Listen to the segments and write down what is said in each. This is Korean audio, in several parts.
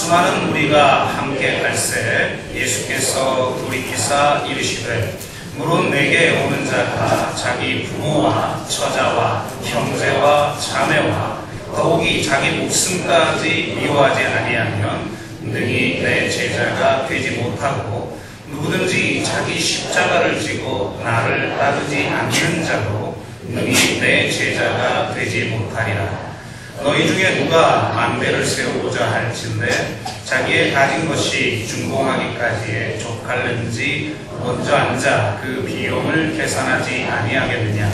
수많은 무리가 함께 갈새 예수께서 돌이키사 이르시되 무릇 내게 오는 자가 자기 부모와 처자와 형제와 자매와 더욱이 자기 목숨까지 미워하지 아니하면 능히 내 제자가 되지 못하고 누구든지 자기 십자가를 지고 나를 따르지 않는 자도 능히 내 제자가 되지 못하리라. 너희 중에 누가 망대를 세우고자 할진대 자기의 가진 것이 준공하기까지에 족할는지 먼저 앉아 그 비용을 계산하지 아니하겠느냐.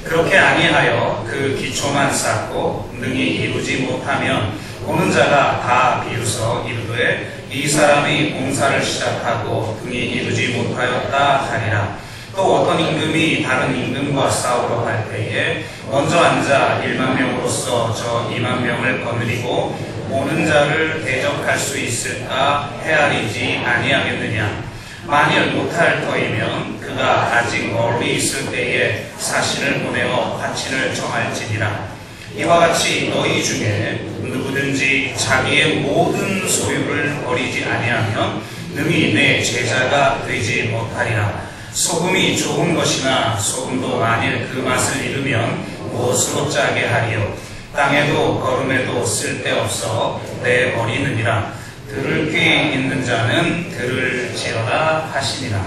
그렇게 아니하여 그 기초만 쌓고 능히 이루지 못하면 오는 자가 다 비웃어 이르되 이 사람이 공사를 시작하고 능히 이루지 못하였다 하리라. 또 어떤 임금이 다른 임금과 싸우러 갈 때에 먼저 앉아 1만 명으로서 저 2만 명을 거느리고 오는 자를 대적할 수 있을까 헤아리지 아니하겠느냐. 만일 못할 터이면 그가 아직 멀리 있을 때에 사신을 보내어 화친을 정할지니라. 이와 같이 너희 중에 누구든지 자기의 모든 소유를 버리지 아니하면 능히 내 제자가 되지 못하리라. 소금이 좋은 것이나 소금도 만일 그 맛을 잃으면 무엇으로 짜게 하리요. 땅에도 거름에도 쓸데없어 내버리느니라. 들을 귀 있는 자는 들을 지어라 하시니라.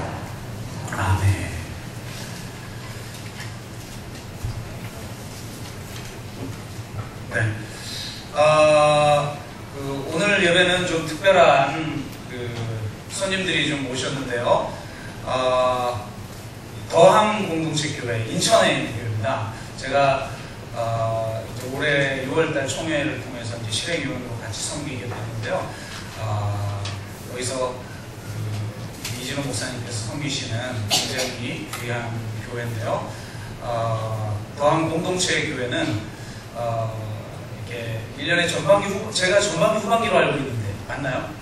아멘. 네. 오늘 예배는 좀 특별한 손님들이 좀 오셨는데요. 더함 공동체교회 인천에 있는 교회입니다. 제가 이제 올해 6월달 총회를 통해서 이제 실행위원으로 같이 섬기게 됐는데요. 여기서 이진호 목사님께서 섬기시는 굉장히 귀한 교회인데요. 더함 공동체교회는 이렇게 1년에 전반기 제가 전반기 후반기로 알고 있는데 맞나요?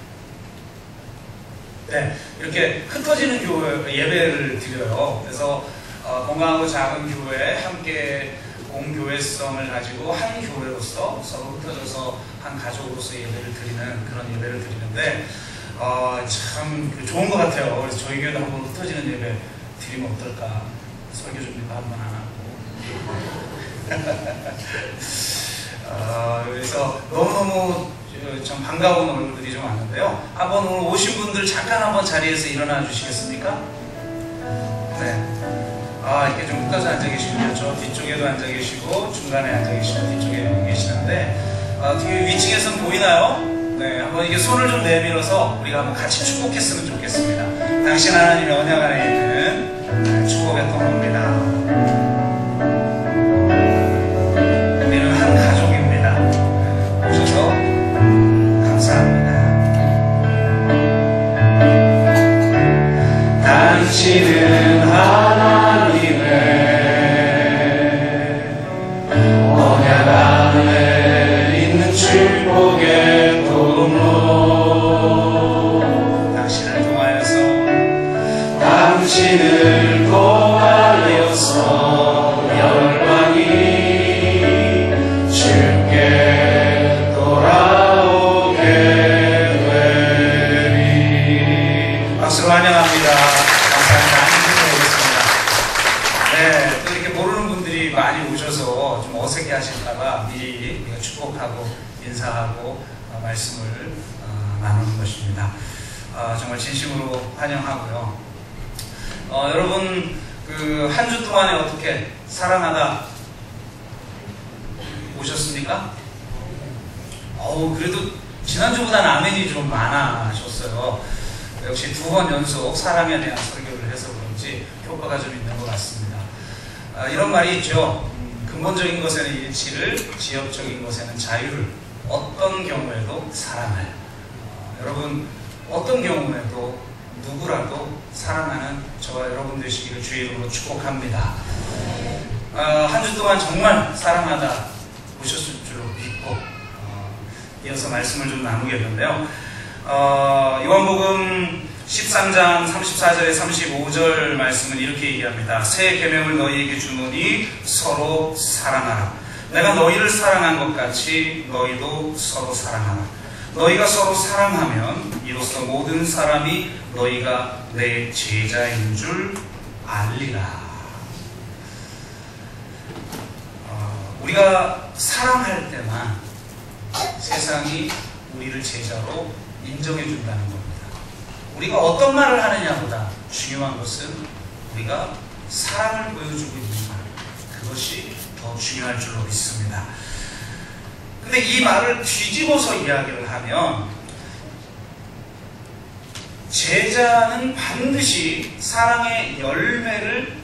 네, 이렇게 흩어지는 교회 예배를 드려요. 그래서 건강하고 작은 교회에 함께 공교회성을 가지고 한 교회로서 서로 흩어져서 한 가족으로서 예배를 드리는 그런 예배를 드리는데 참 좋은 것 같아요. 그래서 저희 교회도 한번 흩어지는 예배 드리면 어떨까? 설교 준비도 한번 안 하고 그래서 너무너무 참 반가운 얼굴들이 좀 왔는데요. 한번 오늘 오신 분들 잠깐 한번 자리에서 일어나 주시겠습니까? 네. 이렇게 좀 흩어져 앉아 계시군요. 저 뒤쪽에도 앉아 계시고 중간에 앉아 계시고 뒤쪽에 계시는데 뒤에 위층에서는 보이나요? 네, 한번 이게 손을 좀 내밀어서 우리가 한번 같이 축복했으면 좋겠습니다. 당신 하나님의 언약 안에 있는 축복의 통로입니다. 우리는 한 가족입니다. 오셔서 감사합니다. 당신은 하나님의 언약 안에 있는 축복의 통로. 당신을 통하여서 열방이 주께 돌아오게 되리. 박수로 환영합니다. 감사합니다. 네, 또 이렇게 모르는 분들이 많이 오셔서 좀 어색해 하실까봐 미리 축복하고 인사하고 말씀을 나누는 것입니다. 정말 진심으로 환영하고요. 여러분 한 주 동안에 어떻게 사랑하다 오셨습니까? 그래도 지난주보다는 아멘이 좀 많아졌어요. 역시 2번 연속 사랑에 대한 설교를 해서 그런지 효과가 좀 있는 것 같습니다. 이런 말이 있죠. 근본적인 것에는 일치를, 지역적인 것에는 자유를, 어떤 경우에도 사랑을. 여러분 어떤 경우에도 누구라도 사랑하는 저와 여러분 되시기를 주의 이름으로 축복합니다. 한 주 동안 정말 사랑하다 오셨을 줄 믿고 이어서 말씀을 좀 나누겠는데요. 요한복음 13장 34절에 35절 말씀은 이렇게 얘기합니다. 새 계명을 너희에게 주노니 서로 사랑하라. 내가 너희를 사랑한 것 같이 너희도 서로 사랑하라. 너희가 서로 사랑하면 이로써 모든 사람이 너희가 내 제자인 줄 알리라. 우리가 사랑할 때만 세상이 우리를 제자로 인정해 준다는 겁니다. 우리가 어떤 말을 하느냐보다 중요한 것은 우리가 사랑을 보여주고 있는 말, 그것이 더 중요할 줄로 믿습니다. 근데 이 말을 뒤집어서 이야기를 하면 제자는 반드시 사랑의 열매를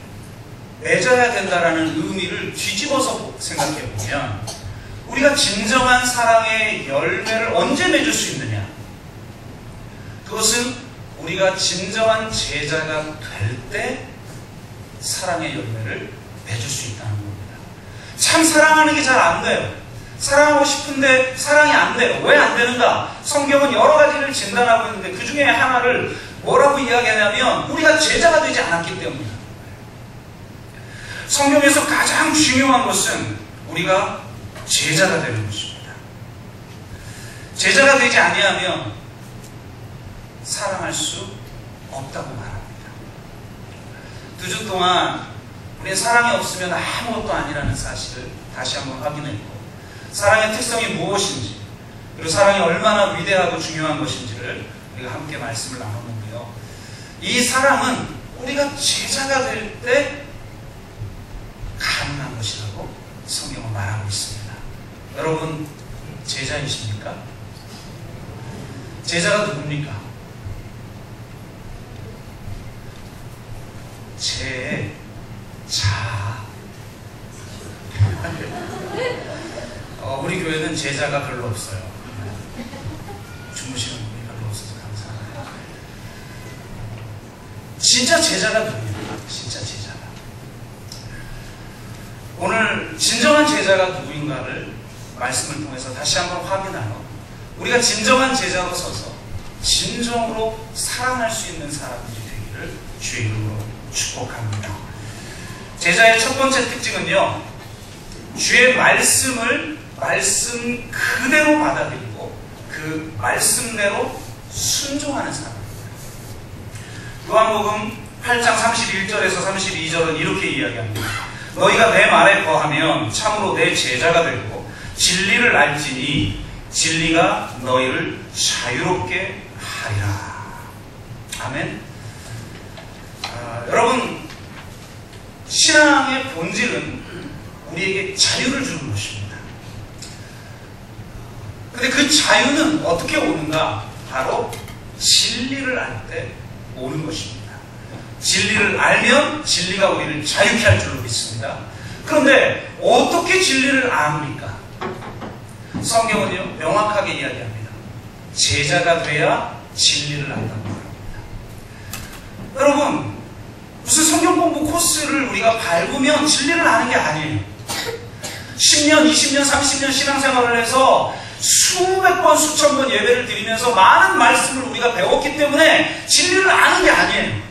맺어야 된다라는 의미를 뒤집어서 생각해 보면 우리가 진정한 사랑의 열매를 언제 맺을 수 있느냐? 그것은 우리가 진정한 제자가 될 때 사랑의 열매를 맺을 수 있다는 겁니다. 참 사랑하는 게 잘 안 돼요. 사랑하고 싶은데 사랑이 안 돼요. 왜 안 되는가? 성경은 여러 가지를 진단하고 있는데 그 중에 하나를 뭐라고 이야기하냐면 우리가 제자가 되지 않았기 때문입니다. 성경에서 가장 중요한 것은 우리가 제자가 되는 것입니다. 제자가 되지 아니하면 사랑할 수 없다고 말합니다. 2주 동안 우리의 사랑이 없으면 아무것도 아니라는 사실을 다시 한번 확인했고 사랑의 특성이 무엇인지 그리고 사랑이 얼마나 위대하고 중요한 것인지를 우리가 함께 말씀을 나눴는데요. 이 사랑은 우리가 제자가 될 때 가능한 것이라고 성경은 말하고 있습니다. 여러분 제자이십니까? 제자가 누굽니까? 제자. 우리 교회는 제자가 별로 없어요. 주무시는 분이 별로 없어서 감사합니다. 진짜 제자가 누구입니까? 진짜 제자가. 오늘 진정한 제자가 누구인가를 말씀을 통해서 다시 한번 확인하여 우리가 진정한 제자로 서서 진정으로 사랑할 수 있는 사람들이 되기를 주의 이름으로 축복합니다. 제자의 첫 번째 특징은요, 주의 말씀을 말씀 그대로 받아들이고 그 말씀대로 순종하는 사람입니다. 요한복음 8장 31절에서 32절은 이렇게 이야기합니다. 너희가 내 말에 거하면 참으로 내 제자가 되고 진리를 알지니 진리가 너희를 자유롭게 하리라. 아멘. 여러분, 신앙의 본질은 우리에게 자유를 주는 것입니다. 근데 그 자유는 어떻게 오는가? 바로 진리를 알 때 오는 것입니다. 진리를 알면 진리가 우리를 자유케 할 줄로 믿습니다. 그런데 어떻게 진리를 압니까? 성경은요, 명확하게 이야기합니다. 제자가 돼야 진리를 안다고 말합니다. 여러분, 무슨 성경 공부 코스를 우리가 밟으면 진리를 아는 게 아니에요. 10년, 20년, 30년 신앙생활을 해서 수백 번, 수천 번 예배를 드리면서 많은 말씀을 우리가 배웠기 때문에 진리를 아는 게 아니에요.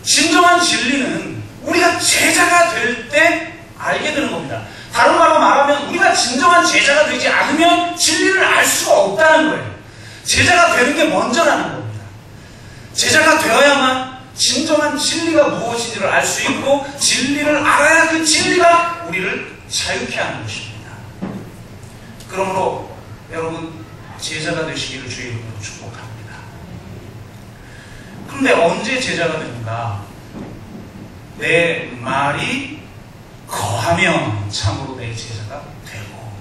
진정한 진리는 우리가 제자가 될 때 알게 되는 겁니다. 다른 말로 말하면 우리가 진정한 제자가 되지 않으면 진리를 알 수가 없다는 거예요. 제자가 되는 게 먼저라는 겁니다. 제자가 되어야만 진정한 진리가 무엇인지를 알 수 있고 진리를 알아야 그 진리가 우리를 자유케 하는 것입니다. 그러므로 여러분 제자가 되시기를 주의 이름으로 축복합니다. 그런데 언제 제자가 되는가? 내 말이 거하면 참으로 내 제자가 되고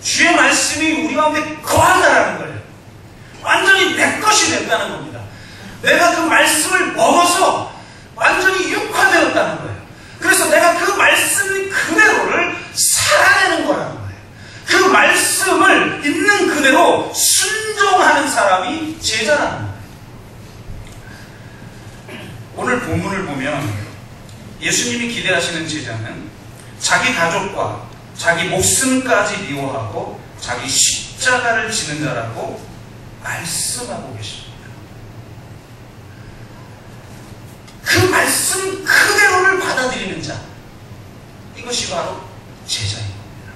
주의 말씀이 우리 가운데 거한다라는 거예요. 완전히 내 것이 된다는 겁니다. 내가 그 말씀을 먹어서 완전히 육화되었다는 거예요. 그래서 내가 그 말씀 그대로를 살아내는 거라는 거예요. 그 말씀을 있는 그대로 순종하는 사람이 제자라는 거예요. 오늘 본문을 보면 예수님이 기대하시는 제자는 자기 가족과 자기 목숨까지 미워하고 자기 십자가를 지는 자라고 말씀하고 계십니다. 그 말씀 그대로를 받아들이는 자, 이것이 바로 제자인 겁니다.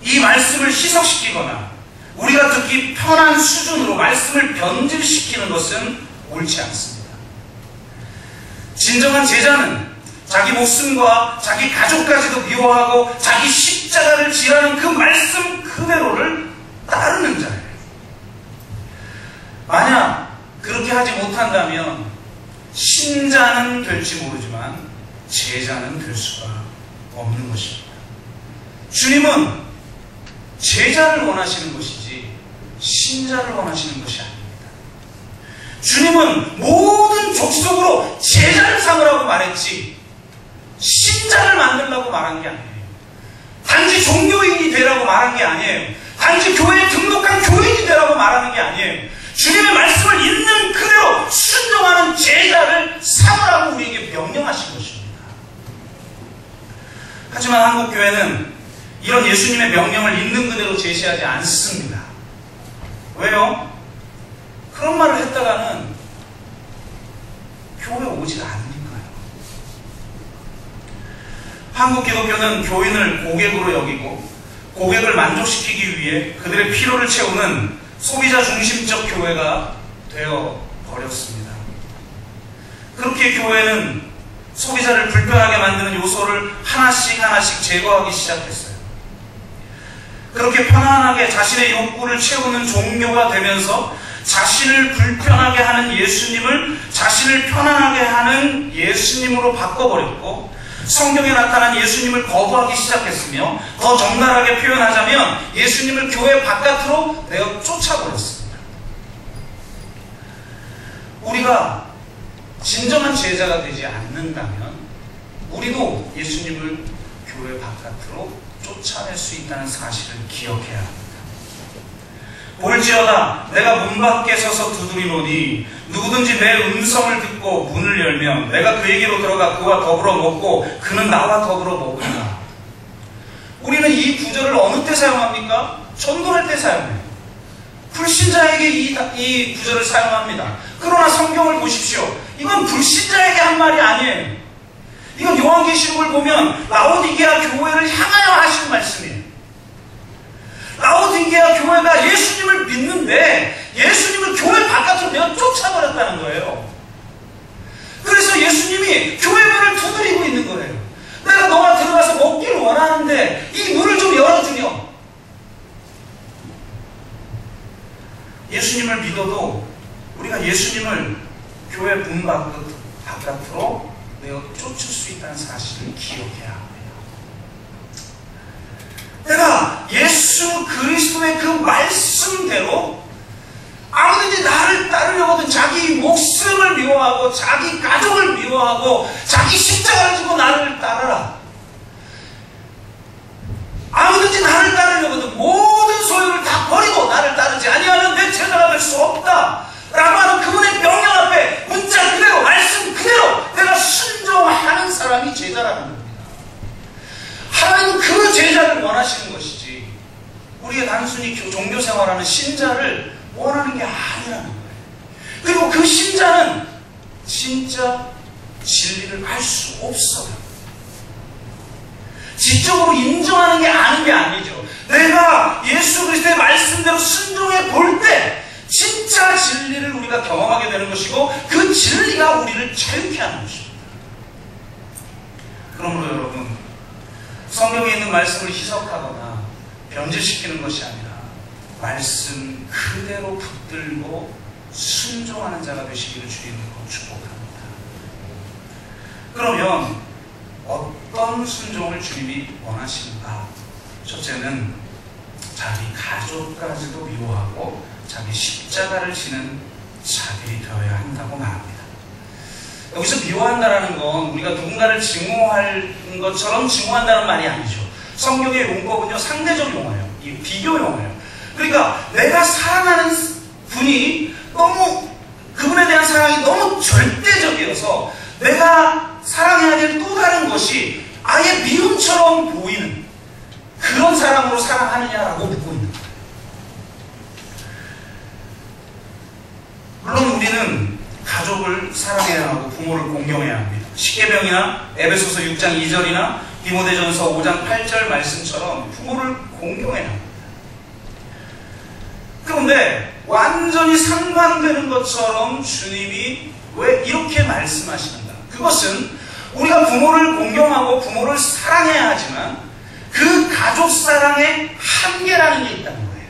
이 말씀을 희석시키거나 우리가 듣기 편한 수준으로 말씀을 변질시키는 것은 옳지 않습니다. 진정한 제자는 자기 목숨과 자기 가족까지도 미워하고 자기 십자가를 지라는 그 말씀 그대로를 따르는 자예요. 만약 그렇게 하지 못한다면 신자는 될지 모르지만 제자는 될 수가 없는 것입니다. 주님은 제자를 원하시는 것이지 신자를 원하시는 것이 아닙니다. 주님은 모든 족속으로 제자를 삼으라고 말했지 신자를 만들라고 말한 게 아니에요. 단지 종교인이 되라고 말한 게 아니에요. 단지 교회에 등록한 교인이 되라고 말하는 게 아니에요. 주님의 말씀을 있는 그대로 순종하는 제자를 삼으라고 우리에게 명령하신 것입니다. 하지만 한국교회는 이런 예수님의 명령을 있는 그대로 제시하지 않습니다. 왜요? 그런 말을 했다가는 교회 오지 않으니까요. 한국 기독교는 교인을 고객으로 여기고 고객을 만족시키기 위해 그들의 필요를 채우는 소비자 중심적 교회가 되어 버렸습니다. 그렇게 교회는 소비자를 불편하게 만드는 요소를 하나씩 제거하기 시작했어요. 그렇게 편안하게 자신의 욕구를 채우는 종교가 되면서 자신을 불편하게 하는 예수님을 자신을 편안하게 하는 예수님으로 바꿔버렸고 성경에 나타난 예수님을 거부하기 시작했으며 더 적나라하게 표현하자면 예수님을 교회 바깥으로 내어 쫓아버렸습니다. 우리가 진정한 제자가 되지 않는다면 우리도 예수님을 교회 바깥으로 쫓아낼 수 있다는 사실을 기억해야 합니다. 볼지어다 내가 문 밖에 서서 두드리노니 누구든지 내 음성을 듣고 문을 열면 내가 그에게로 들어가 그와 더불어 먹고 그는 나와 더불어 먹으리라. 우리는 이 구절을 어느 때 사용합니까? 전도할 때 사용해요. 불신자에게 이 구절을 사용합니다. 그러나 성경을 보십시오. 이건 불신자에게 한 말이 아니에요. 이건 요한계시록을 보면 라오디게아 교회를 향하여 하신 말씀이에요. 라오디게아 교회가 예수님을 믿는데 예수님을 교회 바깥으로 내어 쫓아버렸다는 거예요. 그래서 예수님이 교회 문을 두드리고 있는 거예요. 내가 너가 들어가서 먹기를 원하는데 이 문을 좀 열어주렴. 예수님을 믿어도 우리가 예수님을 교회 문 바깥으로 내어 쫓을 수 있다는 사실을 기억해야 합니다. 내가 예수 그리스도의 그 말씀대로 아무든지 나를 따르려거든 자기 목숨을 미워하고 자기 가족을 미워하고 자기 십자가를 지고 나를 따르라. 아무든지 나를 따르려거든 모든 소유를 다 버리고 나를 따르지 아니하면 내 제자가 될 수 없다 라고 하는 그분의 명령 앞에 문자 그대로 말씀 그대로 내가 순종하는 사람이 제자라는 겁니다. 하나님은 그 제자를 원하시는 것이지 우리가 단순히 종교생활하는 신자를 원하는 게 아니라는 거예요. 그리고 그 신자는 진짜 진리를 알 수 없어요. 지적으로 인정하는 게 아는 게 아니죠. 내가 예수 그리스도의 말씀대로 순종해 볼 때 진짜 진리를 우리가 경험하게 되는 것이고 그 진리가 우리를 자유케 하는 것입니다. 그러므로 여러분 성경에 있는 말씀을 희석하거나 변질시키는 것이 아니라 말씀 그대로 붙들고 순종하는 자가 되시기를 주님으로 축복합니다. 그러면 어떤 순종을 주님이 원하시는가? 첫째는 자기 가족까지도 미워하고 자기 십자가를 지는 자들이 되어야 한다고 말합니다. 여기서 미워한다라는 건 우리가 누군가를 증오할 것처럼 증오한다는 말이 아니죠. 성경의 용법은요 상대적 용어예요. 비교 용어예요. 그러니까 내가 사랑하는 분이 너무 그분에 대한 사랑이 너무 절대적이어서 내가 사랑해야 될 또 다른 것이 아예 미움처럼 보이는 그런 사랑으로 사랑하느냐라고 묻고 있는 거예요. 물론 우리는 가족을 사랑해야 하고 부모를 공경해야 합니다. 십계명이나 에베소서 6장 2절이나 디모데전서 5장 8절 말씀처럼 부모를 공경해야 합니다. 그런데 완전히 상반되는 것처럼 주님이 왜 이렇게 말씀하시는가? 그것은 우리가 부모를 공경하고 부모를 사랑해야 하지만 그 가족 사랑의 한계라는 게 있다는 거예요.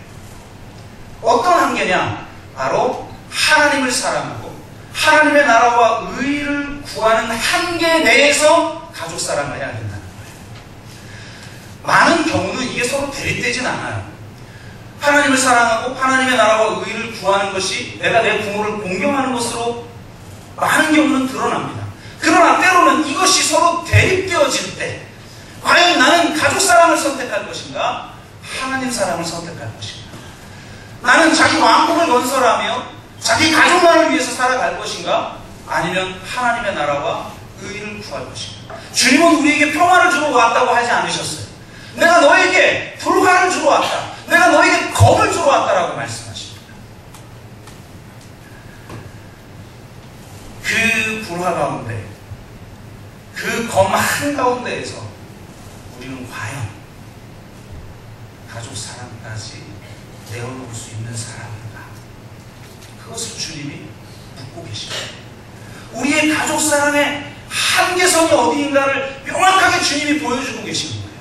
어떤 한계냐? 바로 하나님을 사랑하고 하나님의 나라와 의를 구하는 한계 내에서 가족 사랑을 해야 된다는 거예요. 많은 경우는 이게 서로 대립되진 않아요. 하나님을 사랑하고 하나님의 나라와 의를 구하는 것이 내가 내 부모를 공경하는 것으로 많은 경우는 드러납니다. 그러나 때로는 이것이 서로 대립되어질 때 과연 나는 가족 사랑을 선택할 것인가? 하나님 사랑을 선택할 것인가? 나는 자기 왕국을 건설하며 자기 가족만을 위해서 살아갈 것인가? 아니면 하나님의 나라와 의를 구할 것인가? 주님은 우리에게 평화를 주러 왔다고 하지 않으셨어요. 내가 너에게 불화를 주러 왔다. 내가 너에게 검을 주러 왔다라고 말씀하십니다. 그 불화 가운데, 그 검 한가운데에서 우리는 과연 가족 사랑까지 내어놓을 수 있는 사람인가? 그것을 주님이 묻고 계십니다. 우리의 가족 사랑의 한계선이 어디인가를 명확하게 주님이 보여주고 계시는 거예요.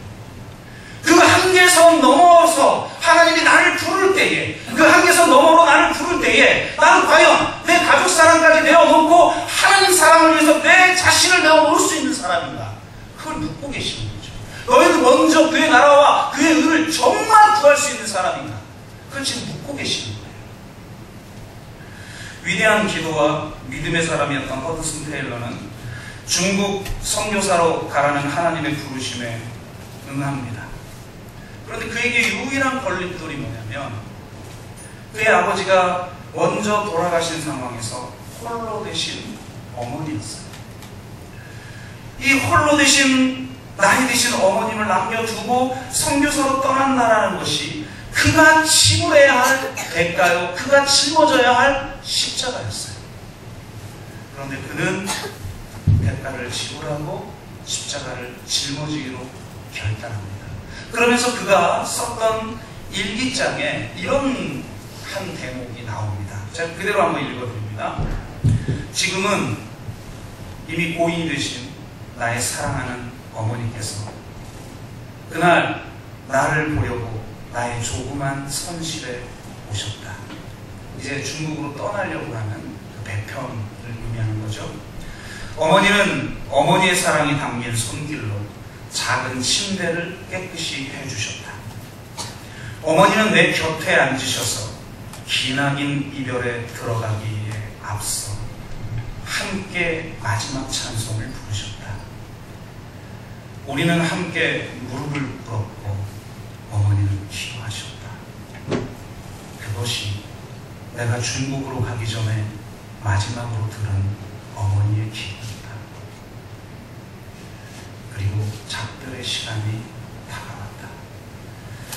그 한계선 넘어서 하나님이 나를 부를 때에, 그 한계선 너머로 나를 부를 때에 나는 과연 내 가족 사랑까지 내어놓고 하나님 사랑을 위해서 내 자신을 내어놓을 수 있는 사람인가? 그걸 묻고 계시는 거죠. 너희는 먼저 그의 나라와 그의 의를 정말 구할 수 있는 사람인가? 그걸 지금 묻고 계시는 거예요. 위대한 기도와 믿음의 사람이었던 허드슨 테일러는 중국 선교사로 가라는 하나님의 부르심에 응합니다. 그런데 그에게 유일한 걸림돌이 뭐냐면 그의 아버지가 먼저 돌아가신 상황에서 홀로 되신 어머니였어요. 이 홀로 되신 나이 드신 어머님을 남겨두고 선교사로 떠난다라는 것이 그가 치물해야 할 대가요, 그가 짊어져야 할 십자가였어요. 그런데 그는 대가를 지불하고 십자가를 짊어지기로 결단합니다. 그러면서 그가 썼던 일기장에 이런 한 대목이 나옵니다. 제가 그대로 한번 읽어드립니다. 지금은 이미 고인이 되신 나의 사랑하는 어머니께서 그날 나를 보려고 나의 조그만 선실에 오셨다. 이제 중국으로 떠나려고 하는 그 배편을 의미하는 거죠. 어머니는 어머니의 사랑이 담긴 손길로 작은 침대를 깨끗이 해주셨다. 어머니는 내 곁에 앉으셔서 기나긴 이별에 들어가기에 앞서 함께 마지막 찬송을 부르셨다. 우리는 함께 무릎을 꿇었고 어머니는 기도하셨다. 그것이 내가 중국으로 가기 전에 마지막으로 들은 어머니의 기도다. 그리고 작별의 시간이 다가왔다.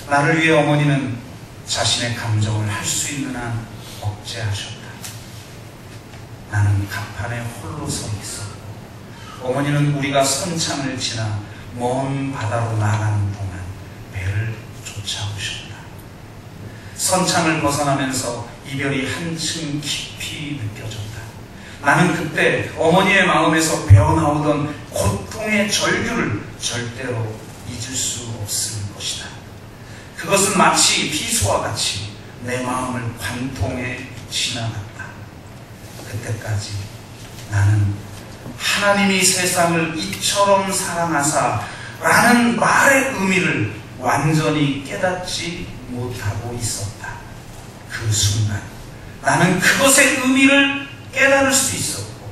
나를 위해 어머니는 자신의 감정을 할 수 있는 한 억제하셨다. 나는 갑판에 홀로 서 있었고 어머니는 우리가 선창을 지나 먼 바다로 나가는 동안 배를 쫓아오셨다. 선창을 벗어나면서 이별이 한층 깊이 느껴졌다. 나는 그때 어머니의 마음에서 배어나오던 고통의 절규를 절대로 잊을 수 없을 것이다. 그것은 마치 비수와 같이 내 마음을 관통해 지나갔다. 그때까지 나는 하나님이 세상을 이처럼 사랑하사 라는 말의 의미를 완전히 깨닫지 못하고 있었다. 그 순간 나는 그것의 의미를 깨달을 수 있었고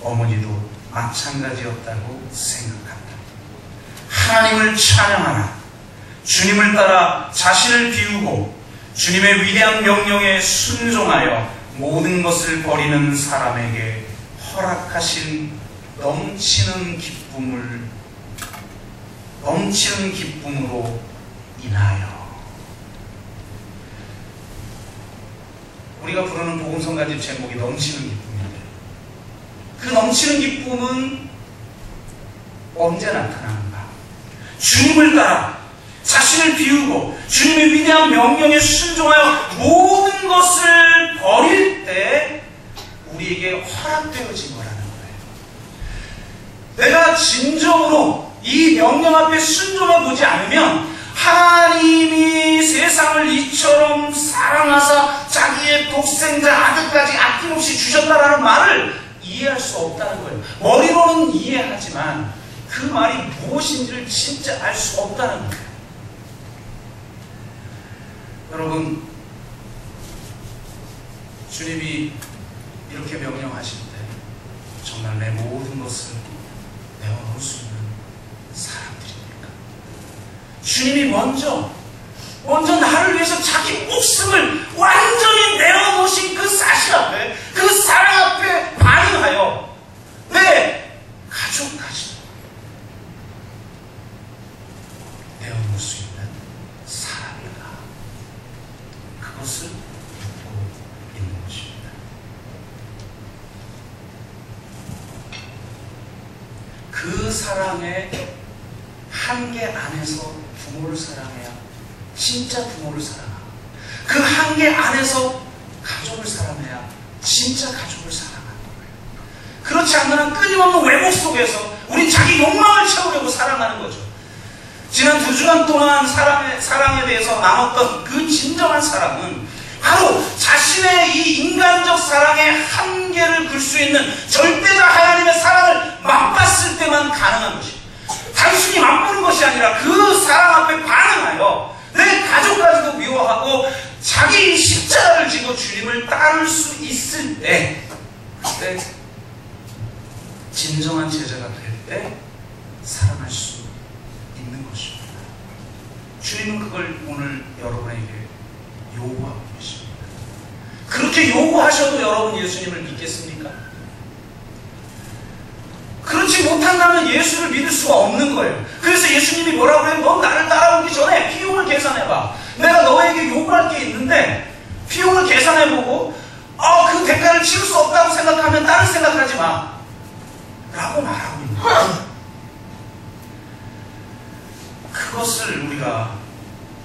어머니도 마찬가지였다고 생각한다. 하나님을 찬양하라. 주님을 따라 자신을 비우고 주님의 위대한 명령에 순종하여 모든 것을 버리는 사람에게 허락하신 넘치는 기쁨으로 인하여. 우리가 부르는 복음성가집 제목이 넘치는 기쁨인데 그 넘치는 기쁨은 언제 나타나는가? 주님을 따라 자신을 비우고 주님의 위대한 명령에 순종하여 모든 것을 버릴 때 우리에게 허락되어진 거라는 거예요. 내가 진정으로 이 명령 앞에 순종해 보지 않으면 하나님이 세상을 이처럼 사랑하사 자기의 독생자 아들까지 아낌없이 주셨다라는 말을 이해할 수 없다는 거예요. 머리로는 이해하지만 그 말이 무엇인지를 진짜 알 수 없다는 거예요. 여러분, 주님이 이렇게 명령하실 때 정말 내 모든 것을 내어놓을 수 있는 사람들입니까? 주님이 먼저 나를 위해서 자기 목숨을 완전히 내어놓으신 그 사실 앞에, 그 사랑 앞에 반응하여 내 가족까지 내어놓을 수 있는 사람이다. 그것을 묻고 있는 것입니다. 그 사랑의 한계 안에서 부모를 사랑해야 진짜 부모를 사랑하고, 그 한계 안에서 가족을 사랑해야 진짜 가족을 사랑하는 거예요. 그렇지 않는 한 끊임없는 왜곡 속에서 우리 자기 욕망을 채우려고 사랑하는 거죠. 지난 2주간 동안 사랑에 대해서 나눴던 그 진정한 사랑은 바로 자신의 이 인간적 사랑의 한계를 글 수 있는 절대자 하나님의 사랑을 맛봤을 때만 가능한 것입니다. 단순히 맛보는 것이 아니라 그 사랑 앞에 반응하여 내 가족까지도 미워하고 자기 십자가를 지고 주님을 따를 수 있을 때, 그때 진정한 제자가 될 때 사랑할 수 있는 것입니다. 주님은 그걸 오늘 여러분에게 요구하고 계십니다. 그렇게 요구하셔도 여러분 예수님을 믿겠습니까? 그렇지 못한다면 예수를 믿을 수가 없는 거예요. 그래서 예수님이 뭐라고 해요? 넌 나를 따라오기 전에 비용을 계산해봐. 내가 너에게 요구할 게 있는데 비용을 계산해보고 그 대가를 치를 수 없다고 생각하면 다른 생각하지 마 라고 말하고 있는 거예요. 그것을 우리가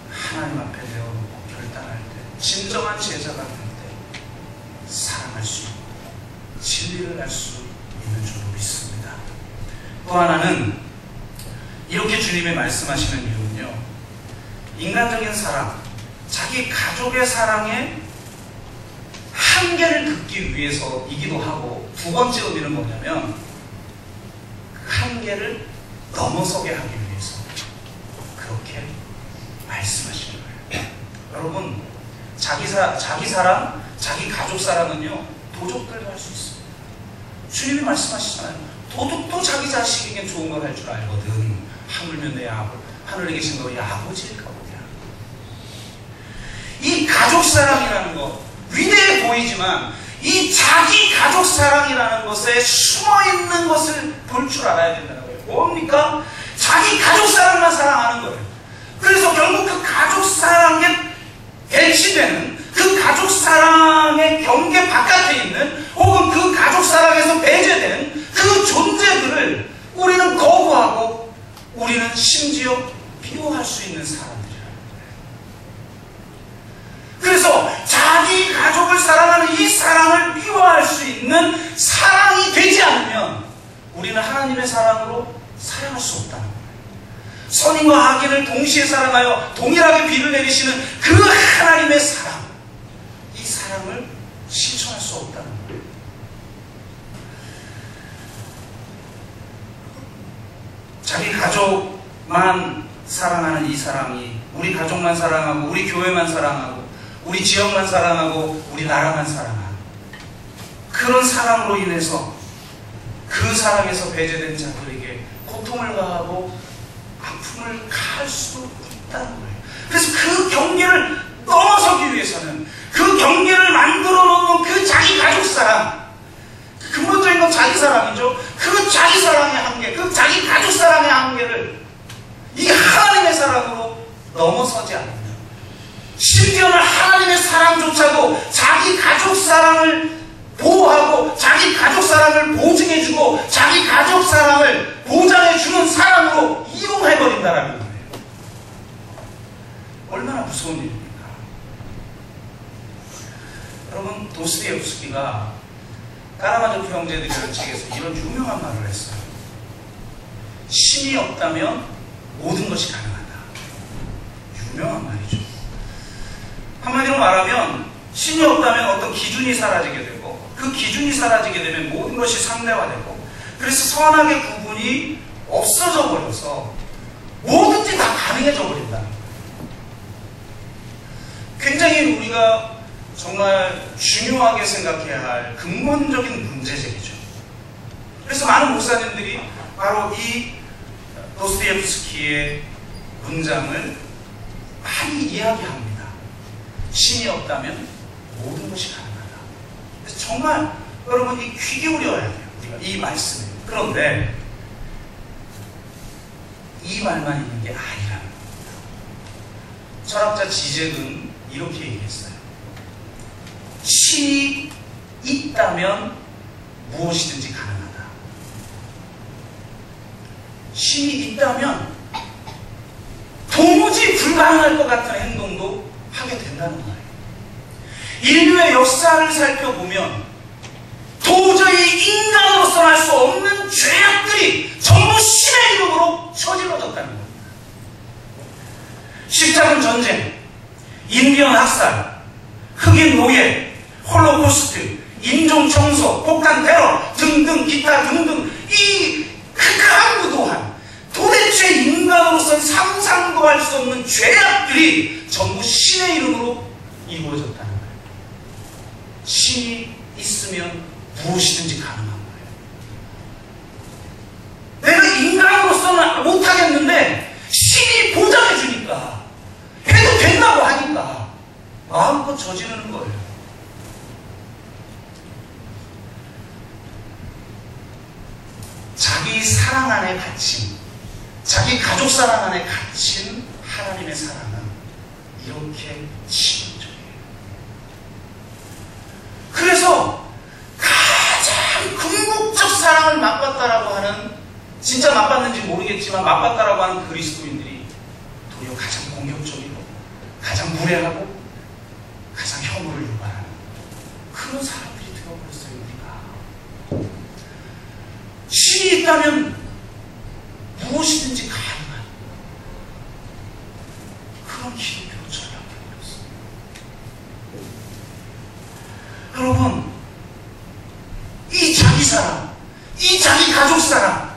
하나님 앞에 내어놓고 결단할 때, 진정한 제자가 될 때 사랑할 수 있고 진리를 알 수 있는 줄로 믿습니다. 또 하나는 이렇게 주님이 말씀하시는 이유는요, 인간적인 사랑, 자기 가족의 사랑에 한계를 긋기 위해서이기도 하고, 두 번째 의미는 뭐냐면 그 한계를 넘어서게 하기 위해서 그렇게 말씀하시는 거예요. 여러분, 자기 사랑, 자기 가족 사랑은요 도적들도 할 수 있습니다. 주님이 말씀하시잖아요. 도둑도 자기 자식에게 좋은 걸 할 줄 알거든. 하물며 내 하늘에 계신 너희 아버지일까 보냐. 이 가족 사랑이라는 것 위대해 보이지만 이 자기 가족 사랑이라는 것에 숨어있는 것을 볼 줄 알아야 된다는 거예요. 뭡니까? 자기 가족 사랑만 사랑하는 거예요. 그래서 결국 그 가족 사랑에 배치되는, 그 가족 사랑의 경계 바깥에 있는, 혹은 그 가족 사랑에서 배제된 그 존재들을 우리는 거부하고 우리는 심지어 미워할 수 있는 사람들이라는 거예요. 그래서 자기 가족을 사랑하는 이 사랑을 미워할 수 있는 사랑이 되지 않으면 우리는 하나님의 사랑으로 사랑할 수 없다는 거예요. 선인과 악인을 동시에 사랑하여 동일하게 비를 내리시는 그 하나님의 사랑, 이 사랑을 실천할 수 없다는 거예요. 자기 가족만 사랑하는 이 사랑이, 우리 가족만 사랑하고 우리 교회만 사랑하고 우리 지역만 사랑하고 우리 나라만 사랑하는 그런 사랑으로 인해서 그 사랑에서 배제된 자들에게 고통을 가하고 아픔을 가할 수도 있다는 거예요. 그래서 그 경계를 넘어서기 위해서는, 그 경계를 만들어 놓는 그 자기 가족 사랑, 근본적인 건 자기 사랑이죠. 그 자기 사랑의 한계, 그 자기 가족 사랑의 한계를 이 하나님의 사랑으로 넘어서지 않으면, 심지어는 하나님의 사랑조차도 자기 가족 사랑을 보호하고 자기 가족 사랑을 보증해주고 자기 가족 사랑을 보장해주는 사랑으로 이용해버린다라는 거예요. 얼마나 무서운 일입니까? 여러분, 도스토옙스키가 카라마조프 형제들이라는 책에서 이런 유명한 말을 했어요. 신이 없다면 모든 것이 가능하다. 유명한 말이죠. 한마디로 말하면 신이 없다면 어떤 기준이 사라지게 되고, 그 기준이 사라지게 되면 모든 것이 상대화되고, 그래서 선악의 구분이 없어져 버려서 뭐든지 다 가능해져 버린다는 거예요. 굉장히 우리가 정말 중요하게 생각해야 할 근본적인 문제제기죠. 그래서 많은 목사님들이 바로 이 도스토옙스키의 문장을 많이 이야기합니다. 신이 없다면 모든 것이 가능하다. 그래서 정말 여러분이 귀 기울여야 돼요. 우리가 이 말씀에. 그런데 이 말만 있는 게 아니라는 겁니다. 철학자 지잭은 이렇게 얘기했어요. 신이 있다면 무엇이든지 가능하다. 신이 있다면 도무지 불가능할 것 같은 행동도 하게 된다는 거예요. 인류의 역사를 살펴보면 도저히 인간으로서 할 수 없는 죄악들이 전부 신의 이름으로 저질러졌다는 겁니다. 십자군 전쟁, 인디언 학살, 흑인 노예, 홀로코스트, 인종청소, 폭탄 테러 등등 기타 등등 이 극한 무도한 도대체 인간으로서는 상상도 할 수 없는 죄악들이 전부 신의 이름으로 이루어졌다는 거예요. 신이 있으면 무엇이든지 가능한 거예요. 내가 인간으로서는 못하겠는데 신이 보장해 주니까, 해도 된다고 하니까 마음껏 저지르는 거예요. 자기 사랑 안에 갇힌, 자기 가족 사랑 안에 갇힌 하나님의 사랑은 이렇게 치명적이에요. 그래서 가장 궁극적 사랑을 맛봤다라고 하는, 진짜 맛봤는지 모르겠지만 맛봤다라고 하는 그리스도인들이 도리어 가장 공격적이고 가장 무례하고 가장 혐오를 유발하는 그런 사람들이 되어버렸어요. 우리가 신이 있다면 무엇이든지 가능한 그런 기독교로 전락되어버렸어요. 여러분, 이 자기 사랑, 이 자기 가족 사랑,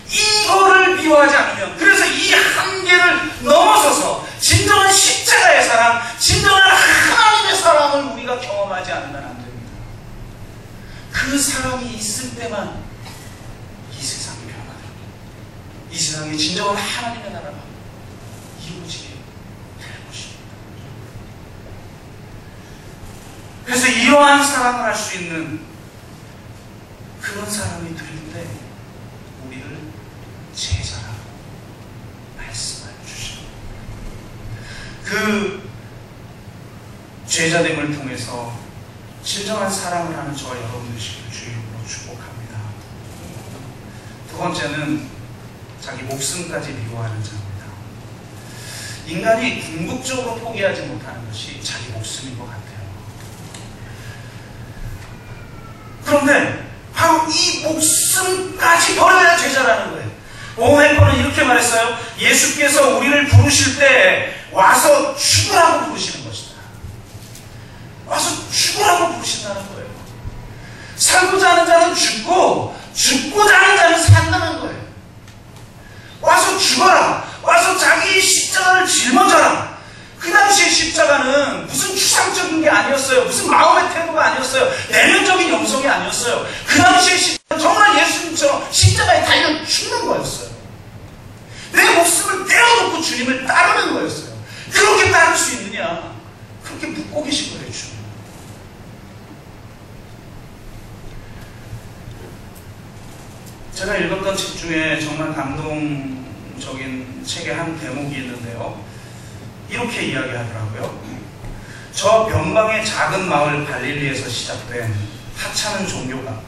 이거를 미워하지 않으면, 그래서 이 한계를 넘어서서 진정한 십자가의 사랑, 진정한 하나님의 사랑을 우리가 경험하지 않으면 안 됩니다. 그 사랑이 있을 때만 이 세상이 변화됩니다. 이 세상에 진정한 하나님의 나라가 이루어지게 될 것입니다. 그래서 이러한 사랑을 할 수 있는 그런 사람이 되는데 우리를 제자라고 말씀을 주십니다. 그 제자됨을 통해서 진정한 사랑을 하는 저와 여러분 되시기를 주의 이름으로 축복합니다. 두 번째는 자기 목숨까지 미워하는 자입니다. 인간이 궁극적으로 포기하지 못하는 것이 자기 목숨인 것 같아요. 그런데 바로 이 목숨까지 버려야 제자라는 거예요. 오헬퍼는 이렇게 말했어요. 예수께서 우리를 부르실 때 와서 죽으라고 부르시는 것이다. 와서 죽으라고 부르신다는 거예요. 살고자 하는 자는 죽고 죽고자 하는 자는 산다는 거예요. 와서 죽어라. 와서 자기 십자가를 짊어져라. 그 당시의 십자가는 무슨 추상적인 게 아니었어요. 무슨 마음의 태도가 아니었어요. 내면적인 영성이 아니었어요. 그 당시의 십자가는 정말 예수님처럼 십자가에 달려 죽는 거였어요. 내 목숨을 떼어놓고 주님을 따르는 거였어요. 그렇게 따를 수 있느냐? 그렇게 묻고 계신 거예요, 주님. 제가 읽었던 책 중에 정말 감동적인 책의 한 대목이 있는데요. 이렇게 이야기하더라고요. 저 변방의 작은 마을 갈릴리에서 시작된 하찮은 종교가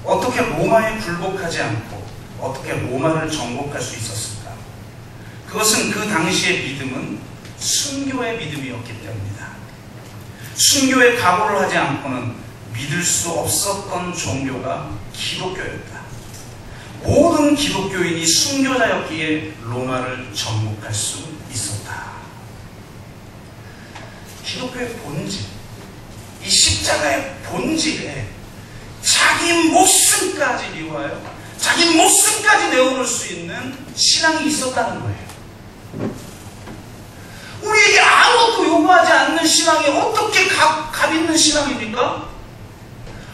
어떻게 로마에 굴복하지 않고 어떻게 로마를 정복할 수 있었을까? 그것은 그 당시의 믿음은 순교의 믿음이었기 때문이다. 순교의 각오를 하지 않고는 믿을 수 없었던 종교가 기독교였다. 모든 기독교인이 순교자였기에 로마를 정복할 수 있었다. 기독교의 본질, 이 십자가의 본질에 자기 목숨까지 미워하여 자기 목숨까지 내어놓을 수 있는 신앙이 있었다는 거예요. 우리에게 아무것도 요구하지 않는 신앙이 어떻게 값 있는 신앙입니까?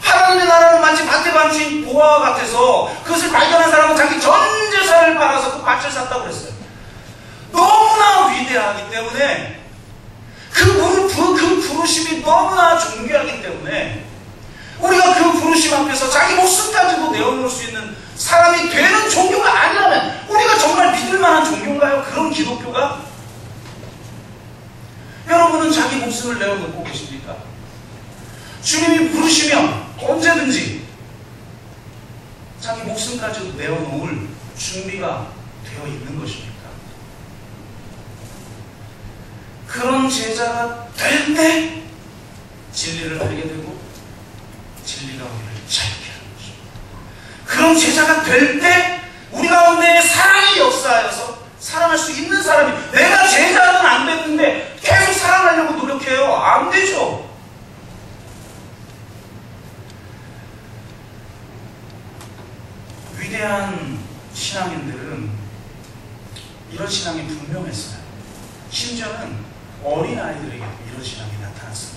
하나님의 나라는 마치 밭에 감춘 보화와 같아서 그것을 발견한 사람은 자기 전 재산을 팔아서 그 밭을 샀다고 그랬어요. 너무나 위대하기 때문에 그 부르심이 너무나 존귀하기 때문에 우리가 그 부르심 앞에서 자기 목숨까지도 내어놓을 수 있는 사람이 되는 종교가 아니라면 우리가 정말 믿을 만한 종교인가요? 그런 기독교가? 여러분은 자기 목숨을 내어놓고 계십니까? 주님이 부르시면 언제든지 자기 목숨까지도 내어놓을 준비가 되어 있는 것입니까? 그런 제자가 될 때 진리를 알게 되고 진리가 우리를 자유케 하는 것입니다. 그런 제자가 될 때 우리 가운데 사랑이 역사하여서 사랑할 수 있는 사람이, 내가 제자는 안 됐는데 계속 사랑하려고 노력해요. 안 되죠. 위대한 신앙인들은 이런 신앙이 분명했어요. 심지어는 어린아이들에게 이런 신앙이 나타났어요.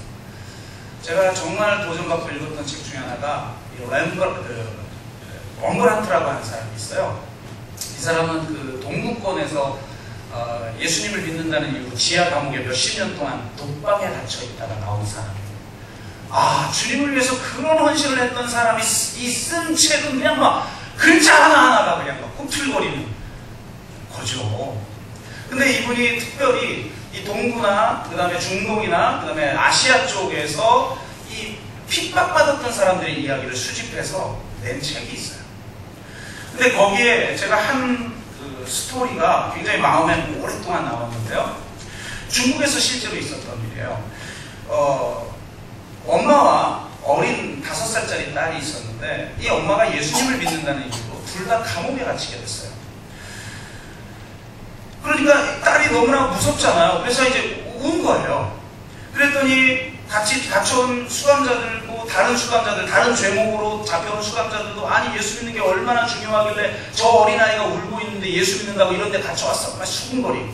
제가 정말 도전받고 읽었던 책 중에 하나가 럼브란트라고 하는 사람이 있어요. 이 사람은 그 동구권에서 예수님을 믿는다는 이유로 지하 감옥에 몇십 년 동안 독방에 갇혀 있다가 나온 사람이에요. 주님을 위해서 그런 헌신을 했던 사람이 이 쓴 책은 그냥 막 글자 하나하나가 그냥 막 꿈틀거리는 거죠. 근데 이분이 특별히 이 동구나 그 다음에 중동이나 그 다음에 아시아 쪽에서 이 핍박받았던 사람들의 이야기를 수집해서 낸 책이 있어요. 근데 거기에 제가 한 그 스토리가 굉장히 마음에 오랫동안 남았는데요. 중국에서 실제로 있었던 일이에요. 엄마와 어린 5살짜리 딸이 있었는데 이 엄마가 예수님을 믿는다는 이유로 둘 다 감옥에 gat히게 됐어요. 그러니까 딸이 너무나 무섭잖아요. 그래서 이제 운 거예요. 그랬더니 같이 갇혀온 수감자들도, 다른 수감자들, 다른 죄목으로 잡혀온 수감자들도 아니 예수 믿는 게 얼마나 중요하길래 저 어린아이가 울고 있는데 예수 믿는다고 이런 데 갇혀왔어. 막 수군거리고.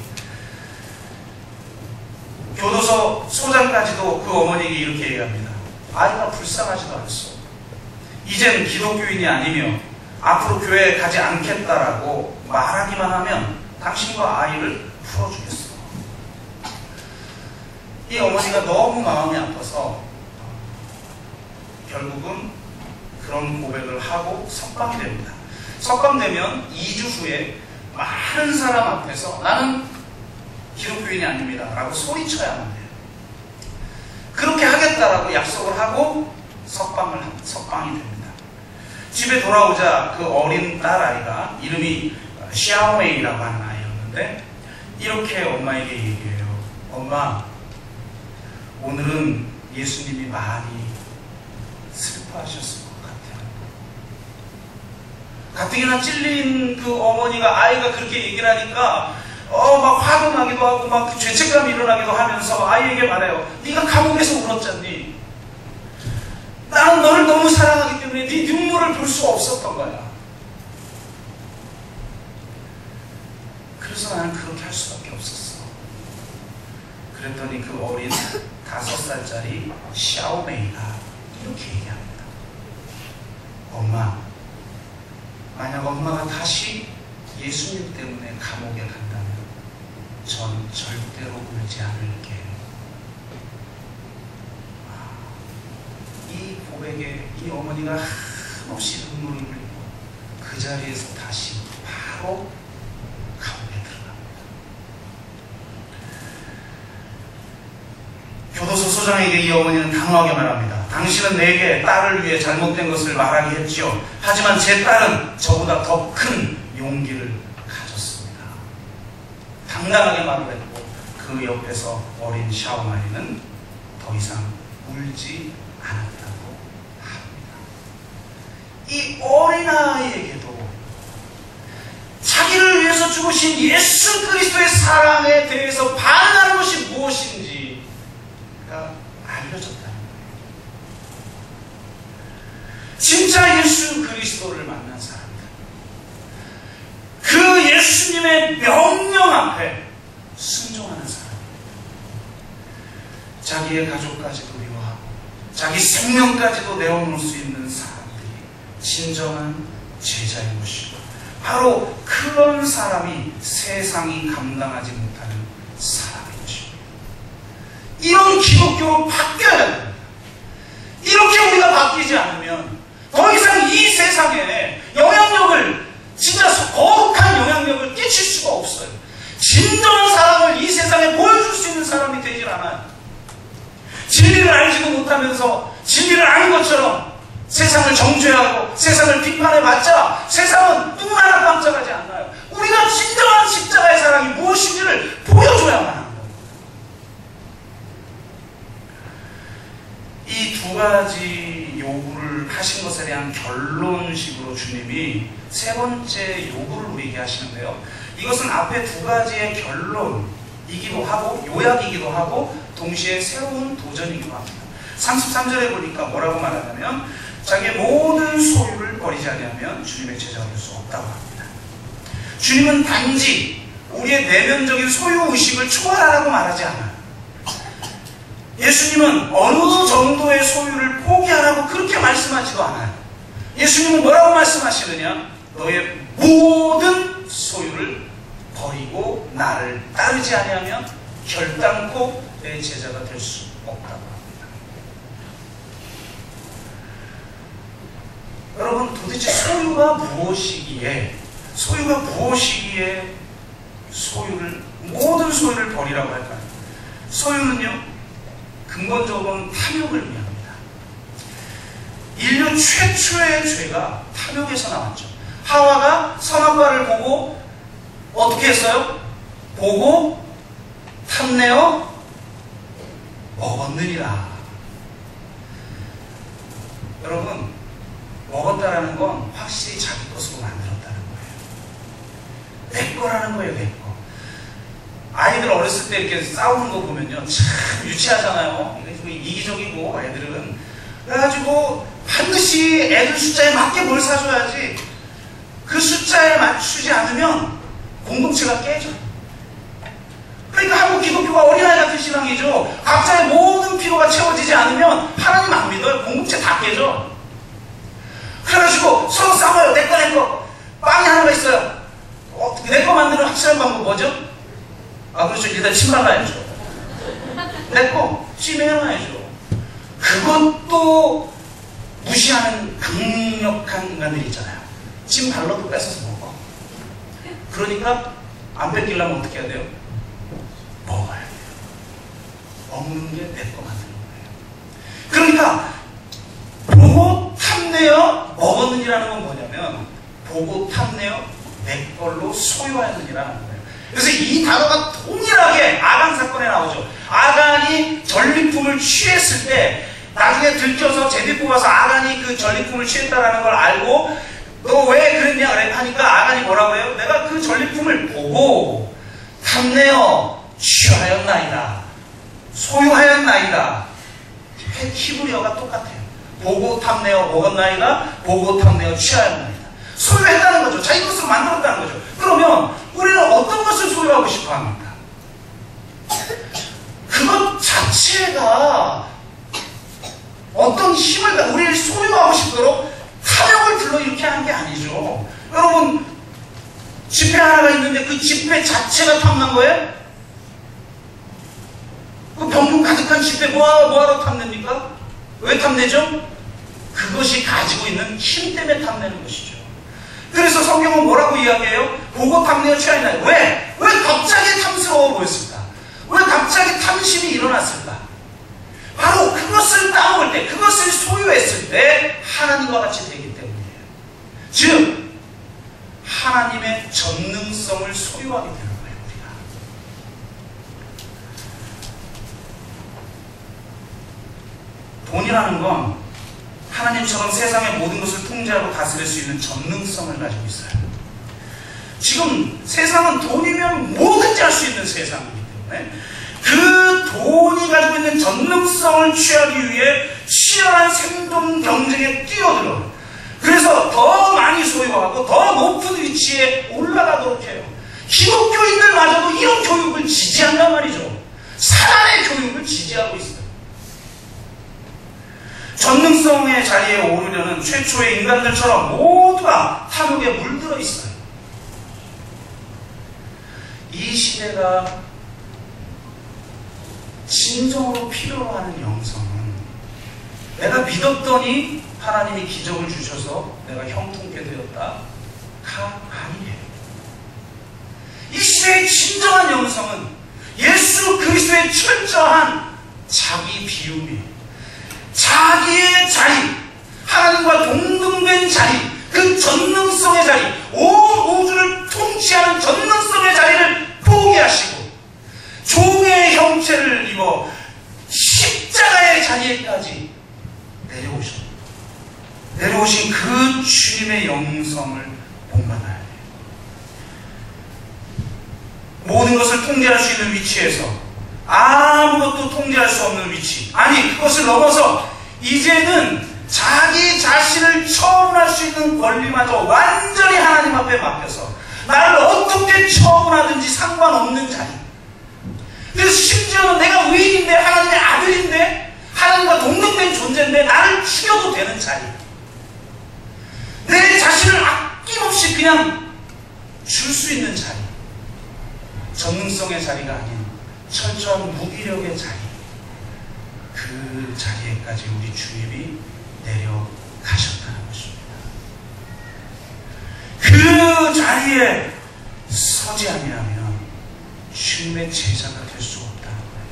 교도소 소장까지도 그 어머니에게 이렇게 얘기합니다. 아이가 불쌍하지도 않았어. 이젠 기독교인이 아니며 앞으로 교회에 가지 않겠다라고 말하기만 하면 당신과 아이를 풀어주겠어. 이 어머니가 너무 마음이 아파서 결국은 그런 고백을 하고 석방이 됩니다. 석방되면 2주 후에 많은 사람 앞에서 나는 기독교인이 아닙니다 라고 소리쳐야만 돼요. 그렇게 하겠다라고 약속을 하고 석방이 됩니다. 집에 돌아오자 그 어린 딸아이가 이름이 샤오메이라고 하는 아이였는데 이렇게 엄마에게 얘기해요. 엄마, 오늘은 예수님이 많이 슬퍼하셨을 것 같아요. 가뜩이나 찔린 그 어머니가 아이가 그렇게 얘기를 하니까 막 화도 나기도 하고 막 죄책감이 일어나기도 하면서 아이에게 말해요. 네가 감옥에서 울었잖니. 나는 너를 너무 사랑하기 때문에 네 눈물을 볼 수 없었던 거야. 그래서 나는 그렇게 할 수밖에 없었어. 그랬더니 그 어린 5살짜리 샤오메이가 이렇게 얘기합니다. 엄마, 만약 엄마가 다시 예수님 때문에 감옥에 간다면 전 절대로 울지 않을게요. 이 고백에 이 어머니가 한없이 눈물을 흘리고 그 자리에서 다시 바로 감옥에 들어갑니다. 교도소 소장에게 이 어머니는 단호하게 말합니다. 당신은 내게 딸을 위해 잘못된 것을 말하게 했지요. 하지만 제 딸은 저보다 더 큰 용기를 가졌습니다. 당당하게 말을 했고 그 옆에서 어린 샤오마리는 더 이상 울지 않았다고 합니다. 이 어린아이에게도 자기를 위해서 죽으신 예수 그리스도의 사랑에 대해서 반응하는 것이 무엇인지가 알려졌다는 거예요. 진짜 예수 그리스도를 만난 사람들, 그 예수님의 명령 앞에 순종하는 사람, 자기의 가족까지도 미워하고 자기 생명까지도 내어놓을 수 있는 사람들이 진정한 제자인 것이고, 바로 그런 사람이 세상이 감당하지 못하는 사람인 것입니다. 이런 기독교로 바뀌어야 됩니다. 이렇게 우리가 바뀌지 않으면 더 이상 이 세상에 영향력을, 진짜 거룩한 영향력을 끼칠 수가 없어요. 진정한 사랑을 이 세상에 보여줄 수 있는 사람이 되질 않아요. 진리를 알지도 못하면서 진리를 아는 것처럼 세상을 정죄하고 세상을 비판해봤자 세상은 눈 하나 깜짝하지 않나요? 우리가 진정한 십자가의 사랑이 무엇인지를 보여줘야만 합니다. 이 두 가지 요구를 하신 것에 대한 결론식으로 주님이 세 번째 요구를 우리에게 하시는데요. 이것은 앞에 두 가지의 결론이기도 하고 요약이기도 하고 동시에 새로운 도전이기도 합니다. 33절에 보니까 뭐라고 말하냐면 자기의 모든 소유를 버리지 아니하면 주님의 제자가 될 수 없다고 합니다. 주님은 단지 우리의 내면적인 소유의식을 초월하라고 말하지 않아요. 예수님은 어느 정도의 소유를 포기하라고 그렇게 말씀하지도 않아요. 예수님은 뭐라고 말씀하시느냐? 너의 모든 소유를 버리고 나를 따르지 아니하면 결단코 내 제자가 될 수 없다고 합니다. 여러분, 도대체 소유가 무엇이기에 모든 소유를 버리라고 할까요? 소유는요, 근본적으로는 탐욕을 의미합니다. 인류 최초의 죄가 탐욕에서 나왔죠. 하와가 선악과를 보고 어떻게 했어요? 보고 탐내어 먹었느니라. 여러분, 먹었다라는 건 확실히 자기 것으로 만들었다는 거예요. 내 거라는 거예요, 내 거. 아이들 어렸을 때 이렇게 싸우는 거 보면요, 참 유치하잖아요. 이기적이고 애들은. 그래가지고 반드시 애들 숫자에 맞게 뭘 사줘야지. 그 숫자에 맞추지 않으면 공동체가 깨져. 그러니까 한국 기독교가 어린아이 같은 신앙이죠. 각자의 모든 필요가 채워지지 않으면 하나님 안 믿어요. 공동체 다 깨져. 그래가지고 서로 싸워요. 내 거, 내 거. 빵이 하나가 있어요. 내 거 만드는 확실한 방법 뭐죠? 그렇죠. 일단 침 발라야죠. 내 거, 찜해놔야죠. 그것도 무시하는 강력한 인간들이 있잖아요. 찜 발라도 뺏어서 먹어. 그러니까 안 뺏기려면 어떻게 해야 돼요? 먹어야 돼요. 먹는 게 내 거 만드는 거예요. 그러니까 보고 탐내어 먹었느니라는 건 뭐냐면 보고 탐내어 내 걸로 소유하였느니라는 거예요. 그래서 이 단어가 동일하게 아간 사건에 나오죠. 아간이 전리품을 취했을 때 나중에 들켜서 제비 뽑아서 아간이 그 전리품을 취했다라는 걸 알고 너 왜 그랬냐 하니까 아간이 뭐라고 해요? 내가 그 전리품을 보고 탐내어 취하였나이다. 소유하였나이다. 히브리어가 똑같아요. 보고 탐내어 먹었나이다. 보고 탐내어 취하였나이다. 소유했다는 거죠. 자기 것으로 만들었다는 거죠. 그러면 우리는 어떤 것을 소유하고 싶어 합니까? 그것 자체가 어떤 힘을 우리를 소유하고 싶도록 탐욕을 불러일으키게 하는 게 아니죠. 여러분, 지폐 하나가 있는데 그 지폐 자체가 탐난 거예요? 그 병풍 가득한 지폐 뭐하러 탐냅니까? 왜 탐내죠? 그것이 가지고 있는 힘 때문에 탐내는 것이죠. 그래서 성경은 뭐라고 이야기해요? 보고 탐내어 취하였나요? 왜 갑자기 탐스러워 보였을까? 왜 갑자기 탐심이 일어났을까? 바로 그것을 따먹을 때, 그것을 소유했을 때 하나님과 같이 되기 때문이에요. 즉 하나님의 전능성을 소유하게 되는 거예요. 우리가 돈이라는 건 하나님처럼 세상의 모든 것을 통제하고 다스릴 수 있는 전능성을 가지고 있어요. 지금 세상은 돈이면 뭐든지 할 수 있는 세상이기 때문에 그 돈이 가지고 있는 전능성을 취하기 위해 치열한 생존 경쟁에 뛰어들어. 그래서 더 많이 소유하고 더 높은 위치에 올라가도록 해요. 기독교인들마저도 이런 교육을 지지한단 말이죠. 사단의 교육을 지지하고 있어요. 전능성의 자리에 오르려는 최초의 인간들처럼 모두가 탐욕에 물들어 있어요. 이 시대가 진정으로 필요로 하는 영성은 내가 믿었더니 하나님이 기적을 주셔서 내가 형통케 되었다가 아니에요. 이 시대의 진정한 영성은 예수 그리스도의 철저한 자기 비움이에요. 자기의 자리, 하나님과 동등된 자리, 그 전능성의 자리, 온 우주를 통치하는 전능성의 자리를 포기하시고 종의 형체를 입어 십자가의 자리에까지 내려오신 그 주님의 영성을 본받아야 해요. 모든 것을 통제할 수 있는 위치에서 아무것도 통제할 수 없는 위치, 아니 그것을 넘어서 이제는 자기 자신을 처분할 수 있는 권리마저 완전히 하나님 앞에 맡겨서 나를 어떻게 처분하든지 상관없는 자리. 그래서 심지어는 내가 의인인데, 하나님의 아들인데, 하나님과 동등된 존재인데 나를 죽여도 되는 자리, 내 자신을 아낌없이 그냥 줄 수 있는 자리, 전능성의 자리가 아닌 철저한 무기력의 자리, 그 자리에까지 우리 주님이 내려가셨다는 것입니다. 그 자리에 서지 아니하면 주님의 제자가 될 수가 없다는 거예요.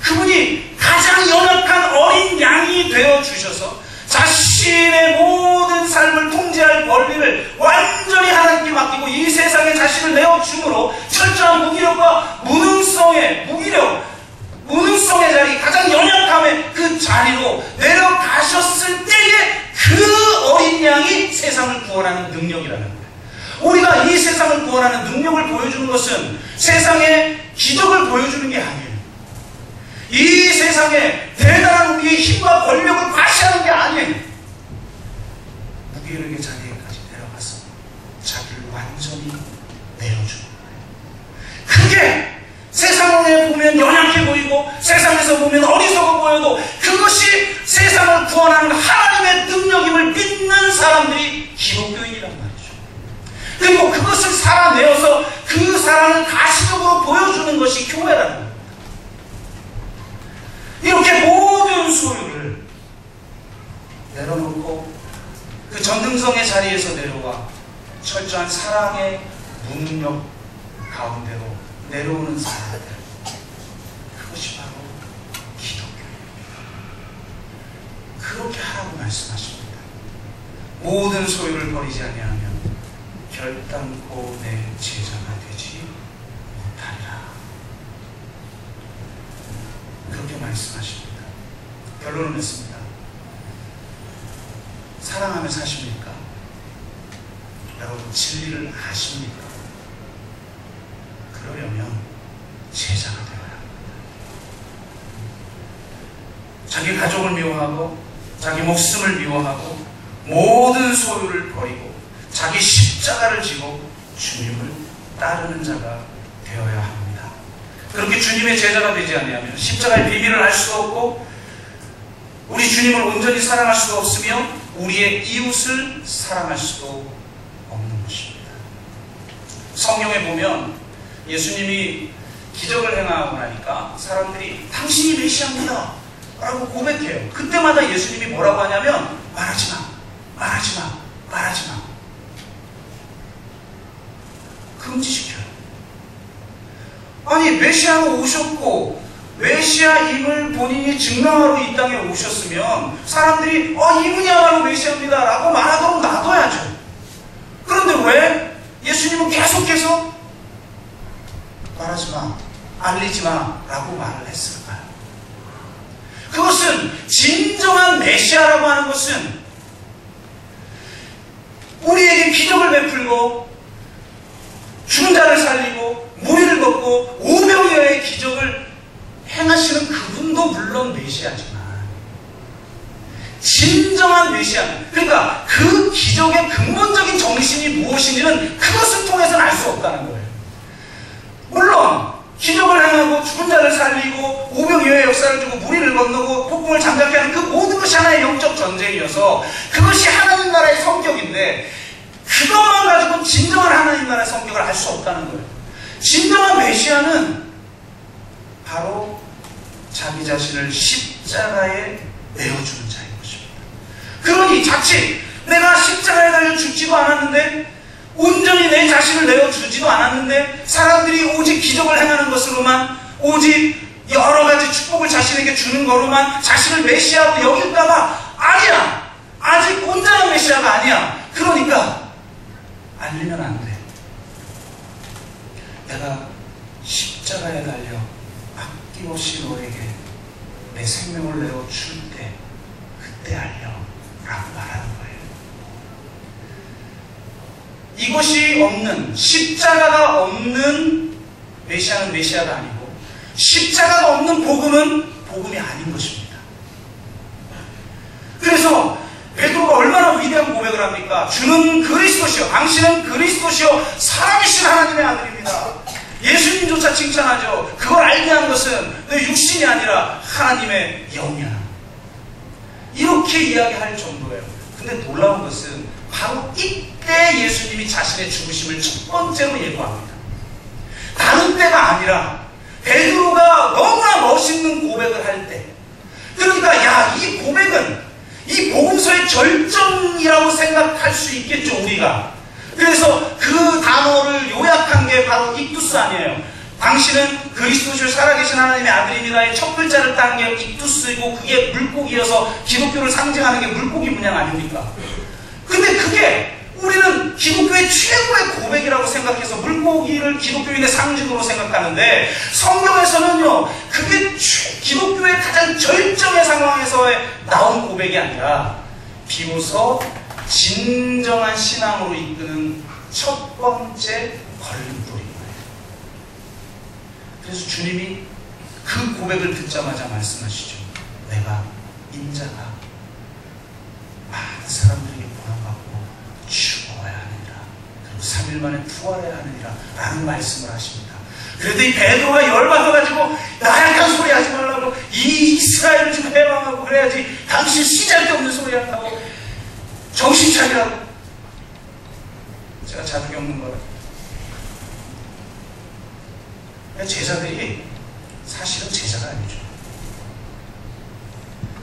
그분이 가장 연약한 어린 양이 되어주셔서 자신의 모든 삶을 통제할 권리를 완전히 하나님께 맡기고 이 세상에 자신을 내어줌으로 철저한 무기력과 무능성의 자리, 가장 연약함의 그 자리로 내려가셨을 때에 그 어린 양이 세상을 구원하는 능력이라는 거예요. 우리가 이 세상을 구원하는 능력을 보여주는 것은 세상에 기적을 보여주는 게 아니에요. 이 세상에 대단한 우리의 힘과 권력을 과시하는 게 아니에요. 무기력의 자리에까지 내려가서 자기를 완전히 내어주는 거예요. 그게 세상에 보면 연약해 보이고 세상에서 보면 어리석어 보여도 그것이 세상을 구원하는 하나님의 능력임을 믿는 사람들이 기독교인이란 말이죠. 그리고 그것을 살아내어서 그 사랑을 가시적으로 보여주는 것이 교회라는 거예요. 이렇게 모든 소유를 내려놓고 그 전능성의 자리에서 내려와 철저한 사랑의 무능력 가운데로 내려오는 사람들, 그것이 바로 기독교입니다. 그렇게 하라고 말씀하십니다. 모든 소유를 버리지 아니하면 결단코 내 제자가 되지 못하리라. 그렇게 말씀하십니다. 결론을 냈습니다. 사랑하며 사십니까? 여러분 진리를 아십니까? 그러려면 제자가 되어야 합니다. 자기 가족을 미워하고 자기 목숨을 미워하고 모든 소유를 버리고 자기 십자가를 지고 주님을 따르는 자가 되어야 합니다. 그렇게 주님의 제자가 되지 않으면 십자가의 비밀을 알 수가 없고 우리 주님을 온전히 사랑할 수가 없으며 우리의 이웃을 사랑할 수도 없는 것입니다. 성경에 보면 예수님이 기적을 행하고 나니까 사람들이 당신이 메시아입니다 라고 고백해요. 그때마다 예수님이 뭐라고 하냐면 말하지마, 말하지마, 말하지마, 금지시켜요. 아니 메시아가 오셨고 메시아임을 본인이 증명하러 이 땅에 오셨으면 사람들이 이분이야말로 메시아입니다 라고 말하도록 놔둬야죠. 그런데 왜? 예수님은 계속해서 말하지 마, 알리지 마 라고 말을 했을까요? 그것은 진정한 메시아라고 하는 것은 우리에게 기적을 베풀고 죽은 자를 살리고 무리를 걷고 오병이어의 기적을 행하시는 그분도 물론 메시아지만 진정한 메시아는, 그러니까 그 기적의 근본적인 정신이 무엇인지는 그것을 통해서는 알 수 없다는 거예요. 물론 기적을 행하고 죽은 자를 살리고 오병이어의 역사를 주고 무리를 건너고 폭풍을 잠잠케 하는 그 모든 것이 하나의 영적 전쟁이어서 그것이 하나님 나라의 성격인데, 그것만 가지고는 진정한 하나님 나라의 성격을 알 수 없다는 거예요. 진정한 메시아는 바로 자기 자신을 십자가에 내어주는 자인 것입니다. 그러니 자칫 내가 십자가에 달려 죽지도 않았는데, 온전히 내 자신을 내어주지도 않았는데, 사람들이 오직 기적을 행하는 것으로만, 오직 여러 가지 축복을 자신에게 주는 거로만 자신을 메시아로 여길까봐, 아니야, 아직 온전한 메시아가 아니야. 그러니까 알리면 안 돼. 내가 십자가에 달려 아낌없이 너에게 내 생명을 내어줄 때 그때 알려 라고 말하는 거예요. 이것이 없는, 십자가가 없는 메시아는 메시아가 아니고, 십자가가 없는 복음은 복음이 아닌 것입니다. 그래서 베드로가 얼마나 위대한 고백을 합니까? 주는 그리스도시요, 당신은 그리스도시요 살아계신 하나님의 아들입니다. 예수님조차 칭찬하죠. 그걸 알게 한 것은 내 육신이 아니라 하나님의 영이야. 이렇게 이야기할 정도예요. 근데 놀라운 것은 바로 이때 예수님이 자신의 죽으심을 첫 번째로 예고합니다. 다른 때가 아니라 베드로가 너무나 멋있는 고백을 할 때, 그러니까 야, 이 고백은 이 복음서의 절정이라고 생각할 수 있겠죠, 우리가. 그래서 그 단어를 요약한 게 바로 익두스 아니에요. 당신은 그리스도시요 살아계신 하나님의 아들입니다의 첫 글자를 딴 게 익두스이고, 그게 물고기여서 기독교를 상징하는 게 물고기 문양 아닙니까? 근데 그게 우리는 기독교의 최고의 고백이라고 생각해서 물고기를 기독교인의 상징으로 생각하는데, 성경에서는요, 그게 기독교의 가장 절정의 상황에서 나온 고백이 아니라 비로소 진정한 신앙으로 이끄는 첫 번째 걸림돌인 거예요. 그래서 주님이 그 고백을 듣자마자 말씀하시죠. 내가 인자가 많은 사람들에게 보람받고 죽어야 하느니라, 그리고 3일 만에 부활해야 하느니라 라는 말씀을 하십니다. 그래도 이 베드로가 열받아가지고 나약한 소리 하지 말라고, 이 이스라엘을 좀 해방하고 그래야지, 당신 쓰잘데없는 소리 한다고, 정신 차리라고. 제가 자주 겪는 거라. 제자들이 사실은 제자가 아니죠.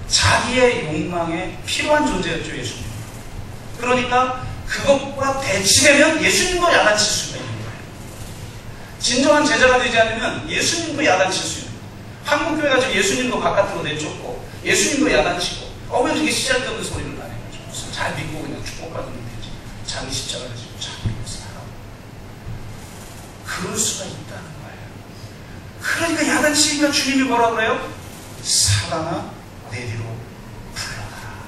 자기의 욕망에 필요한 존재였죠, 예수님. 그러니까 그것과 대치되면 예수님도 야단칠 수가 있는 거예요. 진정한 제자가 되지 않으면 예수님도 야단칠 수 있는 거예요. 한국교회가 지금 예수님도 바깥으로 내쫓고 예수님도 야단치고, 왜 이렇게 시작되는 소리를 안 해가지고 무슨 잘 믿고 그냥 축복받으면 되지, 자기 십자가를 지고 자기 살아. 그럴 수가 있다는 거예요. 그러니까 야단치니까 주님이 뭐라 그래요? 사단아, 내 뒤로 물러가라.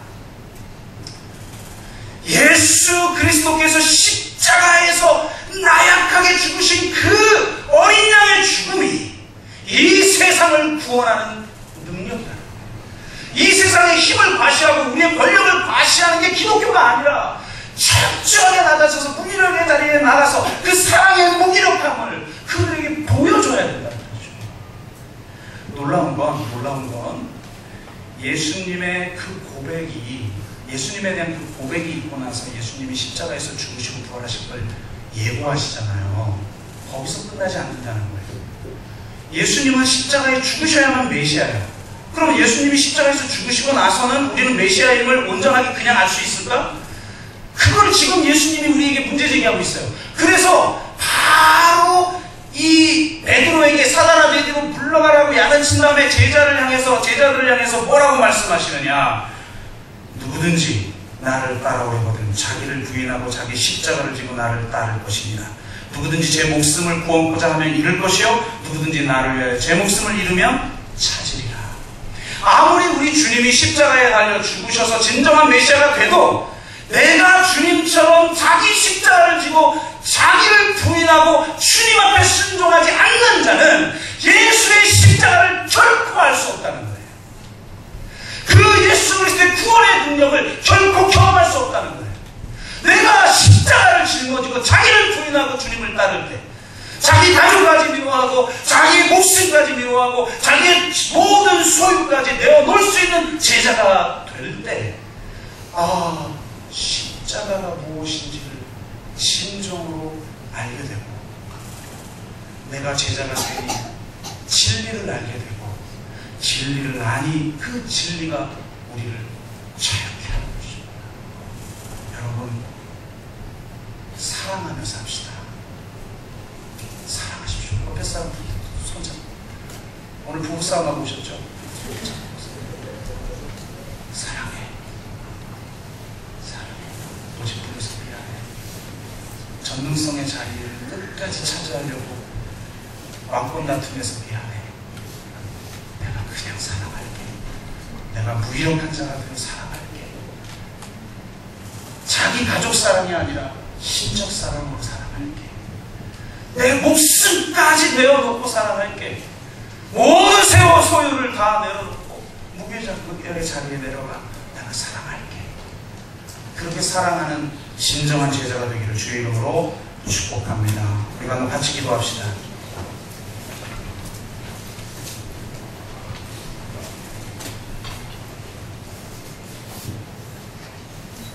예수 그리스도께서 십자가에서 나약하게 죽으신 그 어린 양의 죽음이 이 세상을 구원하는 능력이라는 거예요. 이 세상의 힘을 과시하고 우리의 권력을 과시하는 게 기독교가 아니라 철저하게 낮아져서 무기력의 자리에 나가서 그 사랑의 무기력함을 그들에게 보여줘야 된다는 거죠. 놀라운 건 예수님의 그 고백이, 예수님에 대한 그 고백이 있고 나서 예수님이 십자가에서 죽으시고 부활하실 걸 예고하시잖아요. 거기서 끝나지 않는다는 거예요. 예수님은 십자가에 죽으셔야만 메시아예요. 그럼 예수님이 십자가에서 죽으시고 나서는 우리는 메시아임을 온전하게 그냥 알 수 있을까? 그걸 지금 예수님이 우리에게 문제제기하고 있어요. 그래서 바로 이 베드로에게 사단아 내 뒤로 물러가라고 야단친 다음에 제자들을 향해서 뭐라고 말씀하시느냐? 누구든지 나를 따라오려거든 자기를 부인하고 자기 십자가를 지고 나를 따를 것이니라. 누구든지 제 목숨을 구원코자 하면 잃을 것이요 누구든지 나를 위하여 제 목숨을 잃으면 찾으리라. 아무리 우리 주님이 십자가에 달려 죽으셔서 진정한 메시아가 돼도 내가 주님처럼 자기 십자가를 지고 자기를 부인하고 주님 앞에 순종하지 않는 자는 예수의 십자가를 결코 알 수 없다는 거예요. 그 예수 그리스도의 구원의 능력을 결코 경험할 수 없다는 거예요. 내가 십자가를 짊어지고 자기를 부인하고 주님을 따를 때 자기 가족까지 미워하고 자기의 목숨까지 미워하고 자기의 모든 소유까지 내어놓을 수 있는 제자가 될 때 십자가가 무엇인지를 진정으로 알게 되고 내가 제자가 되니 진리를 알게 되고 진리를 아니 그 진리가 우리를 자유케 하는 것입니다. 여러분 사랑하며 삽시다. 사랑하십시오. 옆에 사람 손잡고 오늘 부부싸움하고 오셨죠? 사랑해. 고집부려서 미안해. 전능성의 자리를 끝까지 차지하려고 왕권 다툼에서 미안해. 내가 그냥 사랑할게. 내가 무기력한 자가 되어 사랑할게. 자기 가족 사랑이 아니라 신적 사랑으로 사랑할게. 내 목숨까지 내어놓고 사랑할게. 모든 세월 소유를 다 내어놓고 무게잡고의 자리에 내려가 내가 사랑할게. 그렇게 사랑하는 진정한 제자가 되기를 주의 이름으로 축복합니다. 우리가 한번 같이 기도합시다.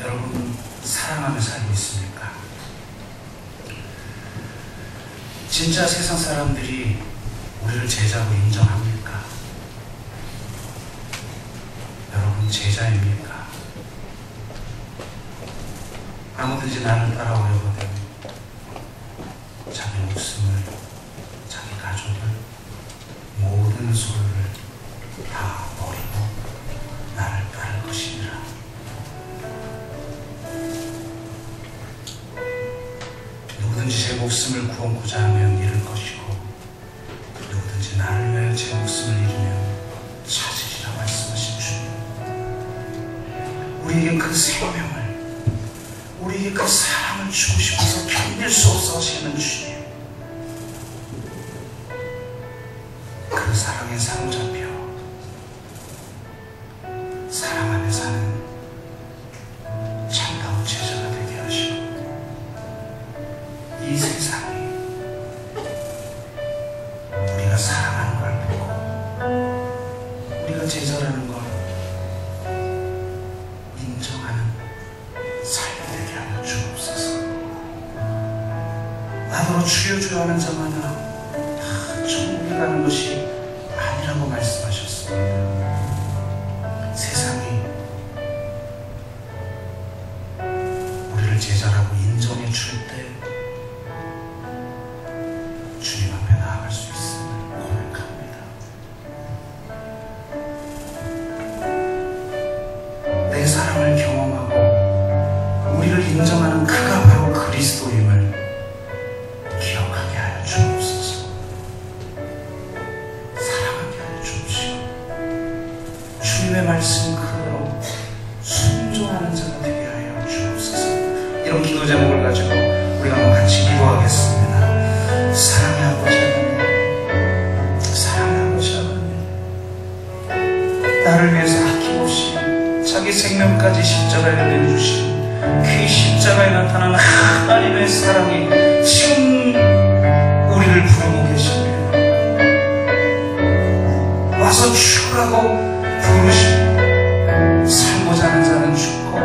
여러분 사랑하며 살고 있습니까? 진짜 세상 사람들이 우리를 제자로 인정합니까? 여러분 제자입니까? 아무든지 나를 따라오려거든 자기 목숨을 자기 가족을 모든 소유를 다 버리고 나를 따를 것이니라. 누구든지 제 목숨을 구원코자 하면 잃을 것이고 누구든지 나를 위하여 제 목숨을 잃으면 찾으리라 말씀하신 주님, 우리에게 그 생명을 우리에게 그 사랑을 주고 싶어서 견딜 수 없어 하시는 주님, 그 사랑에 사로잡혀 사랑 안에 사는 참다운 제자가 되게 하시고 이 세상이 우리가 사랑하는 걸 보고 우리가 제자라는 걸 인정하는 삶이 되게 하여 주옵소서. 나더러 주여 주여 하는 자마다 다 천국에 가는 것이 아니라고 말씀하셨습니다. 세상이 우리를 제자라고 인정해 줄 때 주님 앞에 나아갈 수 있음을 고백합니다. 내 사랑을 경험하고 우리를 인정하는 그가 바로 그리스도임을 기억하게 하여 주옵소서. 사랑하게 하여 주옵시고 주님의 말씀 그대로 순종하는 자가 되게 하여 주옵소서. 이런 기도 제목을 가지고 우리가 한번 같이 기도하겠습니다. 사랑의 아버지 하나님, 사랑의 아버지 하나님, 나를 위해서 아낌없이 자기 생명까지 십자가에 내주신 그 십자가에 나타난 하나님의 사랑이 지금 우리를 부르고 계시네. 와서 죽으라고 부르시고 살고자 하는 자는 죽고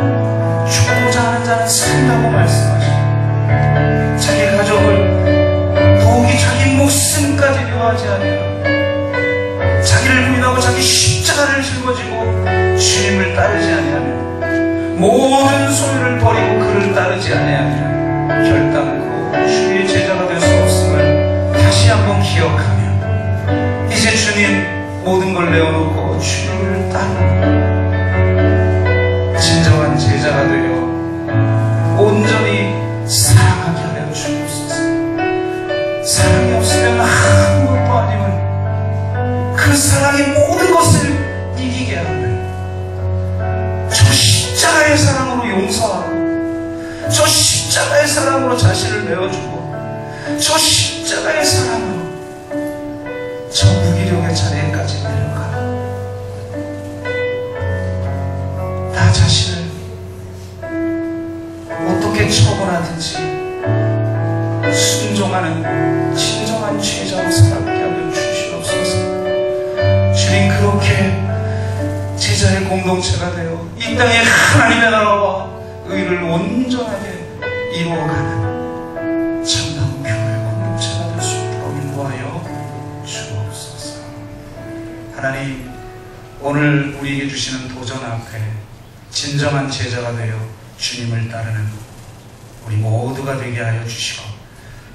죽고자 하는 자는 산다고 말씀하시고 자기 가족을 더욱이 자기 목숨까지 미워하지 아니하고 자기를 부인하고 자기 십자가를 짊어지고 주님을 따르지 아니하며 모든 소유를 버리고 그를 따르지 아니하며 결단코 주의 제자가 될 수 없음을 다시 한번 기억하며 이제 주님 모든 걸 내어놓고 주님을 따르는 진정한 진정한 제자가 되어 온전히 사랑하게 하여 주옵소서. 사랑이 없으면 아무것도 아님을 그 사랑이 모든 것을 이기게 하는 저 십자가의 사랑으로 용서하고 저 십자가의 사랑으로 자신을 내어주고 저 십자가의 사랑으로 저 무기력의 자리에까지 내려가 나 자신을 어떻게 처벌하든지 순종하는 진정한 죄자로 살게 하여 주시옵소서. 주님, 그렇게 제자의 공동체가 되어 이 땅에 하나님의 나라와 의를 온전하게 이루어가는 참다운 교회 공동체가 될 수 있도록 인도하여 주옵소서. 하나님, 오늘 우리에게 주시는 도전 앞에 진정한 제자가 되어 주님을 따르는 우리 모두가 되게 하여 주시고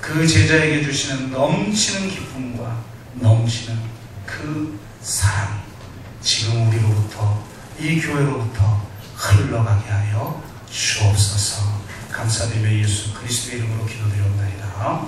그 제자에게 주시는 넘치는 기쁨과 넘치는 그 사랑 지금 우리로부터 이 교회로부터 흘러가게 하여 주옵소서. 감사드리며 예수 그리스도의 이름으로 기도드리옵나이다.